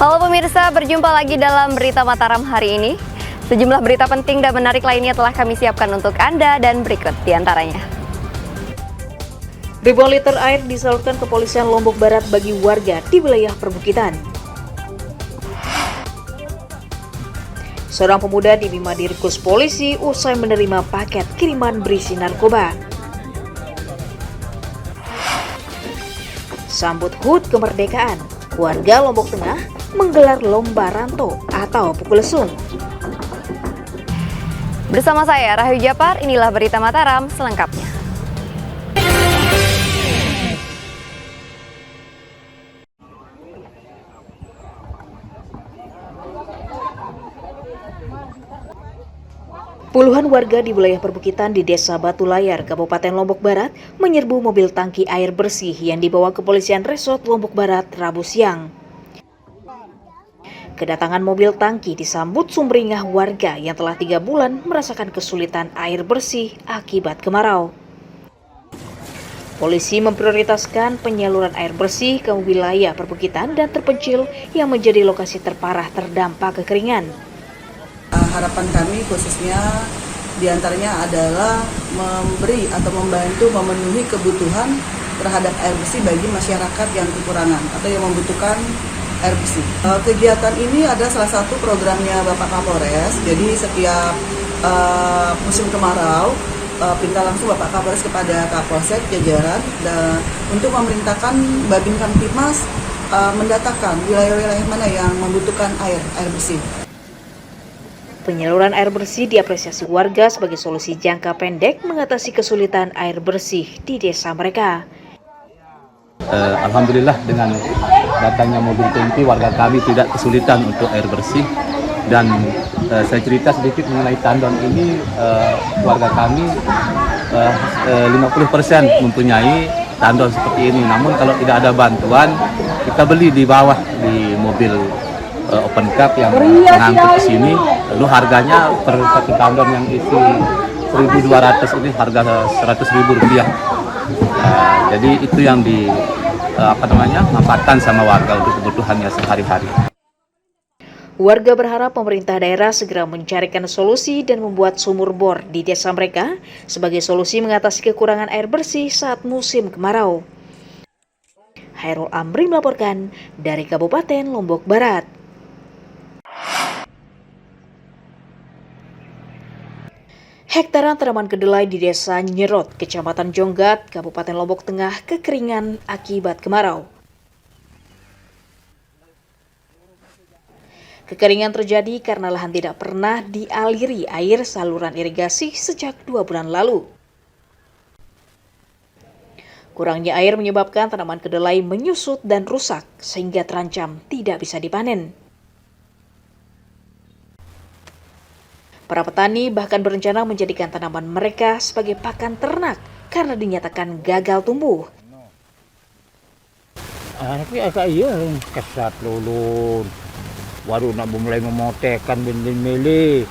Halo pemirsa, berjumpa lagi dalam Berita Mataram hari ini. Sejumlah berita penting dan menarik lainnya telah kami siapkan untuk Anda dan berikut diantaranya. Ribuan liter air disalurkan kepolisian Lombok Barat bagi warga di wilayah perbukitan. Seorang pemuda dibima diringkus polisi usai menerima paket kiriman berisi narkoba. Sambut HUT kemerdekaan, warga Lombok Tengah menggelar lomba ranto atau pukul lesung. Bersama saya Rahayu Japar, inilah Berita Mataram selengkapnya. Puluhan warga di wilayah perbukitan di Desa Batu Layar, Kabupaten Lombok Barat menyerbu mobil tangki air bersih yang dibawa kepolisian Resort Lombok Barat Rabu siang. Kedatangan mobil tangki disambut sumringah warga yang telah 3 bulan merasakan kesulitan air bersih akibat kemarau. Polisi memprioritaskan penyaluran air bersih ke wilayah perbukitan dan terpencil yang menjadi lokasi terparah terdampak kekeringan. Harapan kami khususnya diantaranya adalah memberi atau membantu memenuhi kebutuhan terhadap air bersih bagi masyarakat yang kekurangan atau yang membutuhkan air bersih. Kegiatan ini ada salah satu programnya Bapak Kapolres. Jadi setiap musim kemarau perintah langsung Bapak Kapolres kepada Kapolsek jajaran untuk memerintahkan Babin Kamtibmas mendatakan wilayah-wilayah mana yang membutuhkan air bersih. Penyaluran air bersih diapresiasi warga sebagai solusi jangka pendek mengatasi kesulitan air bersih di desa mereka. Alhamdulillah dengan datangnya mobil tangki warga kami tidak kesulitan untuk air bersih. Dan saya cerita sedikit mengenai tandon ini, warga kami 50% mempunyai tandon seperti ini. Namun kalau tidak ada bantuan, kita beli di bawah di mobil open cup yang mengangkut ke sini. Lalu harganya per satu tandon yang isi 1.200 ini harga Rp100.000. Jadi itu yang manfaatkan sama warga untuk kebutuhannya sehari-hari. Warga berharap pemerintah daerah segera mencarikan solusi dan membuat sumur bor di desa mereka sebagai solusi mengatasi kekurangan air bersih saat musim kemarau. Hairul Amri melaporkan dari Kabupaten Lombok Barat. Hektaran tanaman kedelai di Desa Nyerot, Kecamatan Jonggat, Kabupaten Lombok Tengah kekeringan akibat kemarau. Kekeringan terjadi karena lahan tidak pernah dialiri air saluran irigasi sejak 2 bulan lalu. Kurangnya air menyebabkan tanaman kedelai menyusut dan rusak sehingga terancam tidak bisa dipanen. Para petani bahkan berencana menjadikan tanaman mereka sebagai pakan ternak karena dinyatakan gagal tumbuh. Tapi agak iya kesat lulun. Baru nak mulai memotekkan bindin-mili.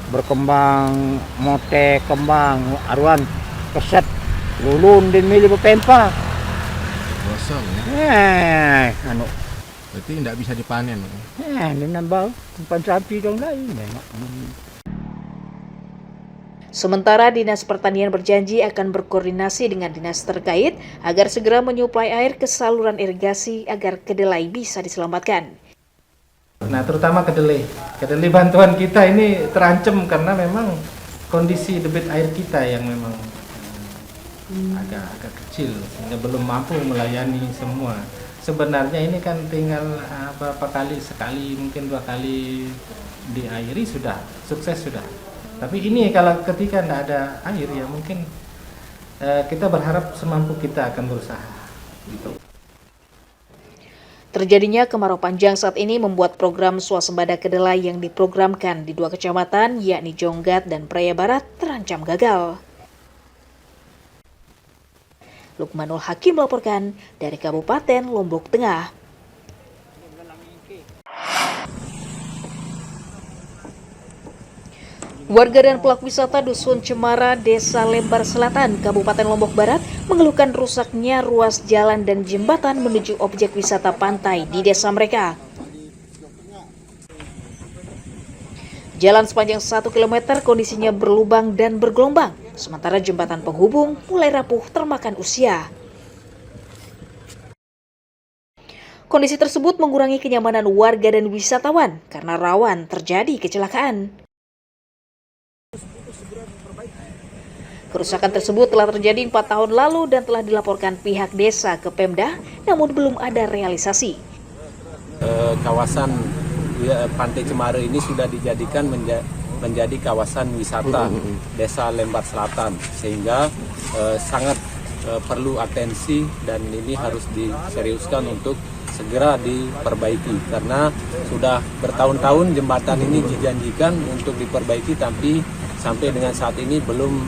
Berkembang, motek, kembang, aruan, kesat lulun din mili berpempa. Gosong ya? Berarti tidak bisa dipanen. Ini nambah tempat sapi dong lain. Sementara Dinas Pertanian berjanji akan berkoordinasi dengan dinas terkait agar segera menyuplai air ke saluran irigasi agar kedelai bisa diselamatkan. Nah, terutama kedelai bantuan kita ini terancam karena memang kondisi debit air kita yang memang agak kecil sehingga belum mampu melayani semua. Sebenarnya ini kan tinggal berapa kali, sekali mungkin 2 kali diairi sudah sukses sudah. Tapi ini kalau ketika tidak ada air ya mungkin kita berharap semampu kita akan berusaha. Gitu. Terjadinya kemarau panjang saat ini membuat program swasembada kedelai yang diprogramkan di 2 kecamatan yakni Jonggat dan Praia Barat terancam gagal. Lukmanul Hakim melaporkan dari Kabupaten Lombok Tengah. Warga dan pelaku wisata Dusun Cemara, Desa Lembar Selatan, Kabupaten Lombok Barat mengeluhkan rusaknya ruas jalan dan jembatan menuju objek wisata pantai di desa mereka. Jalan sepanjang 1 km kondisinya berlubang dan bergelombang, sementara jembatan penghubung mulai rapuh termakan usia. Kondisi tersebut mengurangi kenyamanan warga dan wisatawan karena rawan terjadi kecelakaan. Kerusakan tersebut telah terjadi 4 tahun lalu dan telah dilaporkan pihak desa ke Pemda, namun belum ada realisasi. Kawasan Pantai Cemara ini sudah dijadikan menjadi kawasan wisata Desa Lembar Selatan, sehingga sangat perlu atensi dan ini harus diseriuskan untuk segera diperbaiki, karena sudah bertahun-tahun jembatan ini dijanjikan untuk diperbaiki, tapi sampai dengan saat ini belum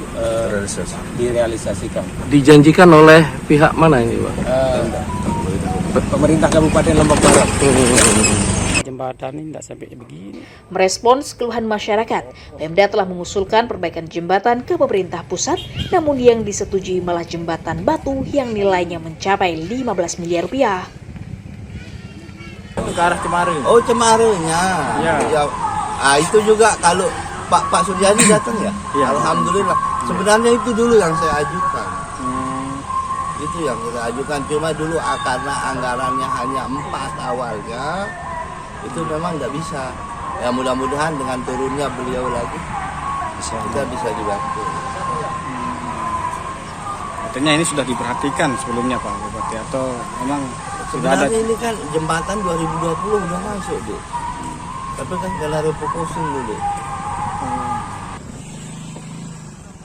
direalisasikan. Dijanjikan oleh pihak mana ini, Pak? Pemerintah Kabupaten Lombok Barat. Jembatan ini tidak sampai begini. Merespons keluhan masyarakat, Pemda telah mengusulkan perbaikan jembatan ke pemerintah pusat, namun yang disetujui malah jembatan batu yang nilainya mencapai 15 miliar rupiah. Ke arah Cemara. Oh, Cemaranya. Ya. Itu juga kalau Pak Suryadi datang ya. Alhamdulillah. Sebenarnya itu dulu yang saya ajukan. Itu yang kita ajukan, cuma dulu karena anggarannya hanya 4 awalnya, itu memang nggak bisa. Ya mudah-mudahan dengan turunnya beliau lagi kita bisa dibantu. Artinya ini sudah diperhatikan sebelumnya Pak Bupati, atau memang sudah ada? Sebenarnya ini kan jembatan 2020 udah masuk deh, tapi kan kena refocusing dulu.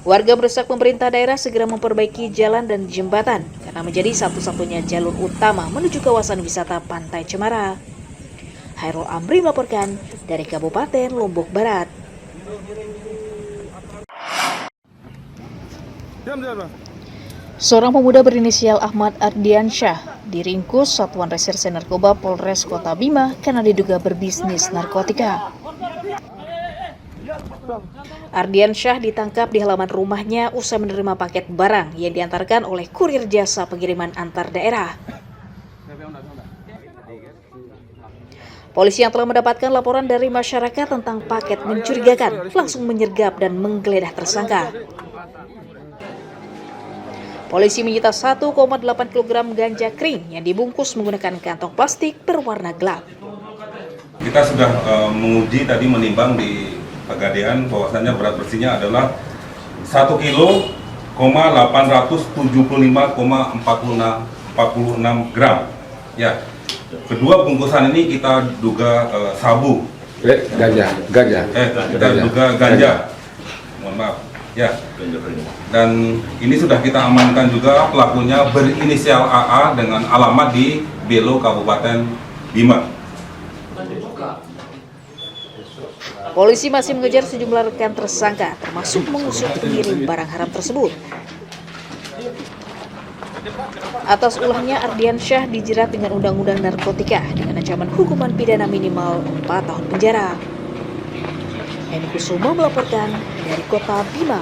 Warga mendesak pemerintah daerah segera memperbaiki jalan dan jembatan karena menjadi satu-satunya jalur utama menuju kawasan wisata Pantai Cemara. Hairul Amri melaporkan dari Kabupaten Lombok Barat. Seorang pemuda berinisial Ahmad Ardiansyah diringkus Satuan Reserse Narkoba Polres Kota Bima karena diduga berbisnis narkotika. Ardiansyah ditangkap di halaman rumahnya usai menerima paket barang yang diantarkan oleh kurir jasa pengiriman antar daerah. Polisi yang telah mendapatkan laporan dari masyarakat tentang paket mencurigakan langsung menyergap dan menggeledah tersangka. Polisi menyita 1,8 kg ganja kering yang dibungkus menggunakan kantong plastik berwarna gelap. Kita sudah menguji tadi, menimbang di Pegadaian bahwasannya berat bersihnya adalah 1 kilo 875,46 gram. Ya, kedua bungkusan ini kita duga sabu. Ganja. Kita duga ganja. Mohon maaf. Ya. Dan ini sudah kita amankan juga, pelakunya berinisial AA dengan alamat di Belo, Kabupaten Bima. Polisi masih mengejar sejumlah rekan tersangka, termasuk mengusut pengirim barang haram tersebut. Atas ulahnya, Ardiansyah dijerat dengan Undang-Undang Narkotika dengan ancaman hukuman pidana minimal 4 tahun penjara. Eni Kusuma melaporkan dari Kota Bima.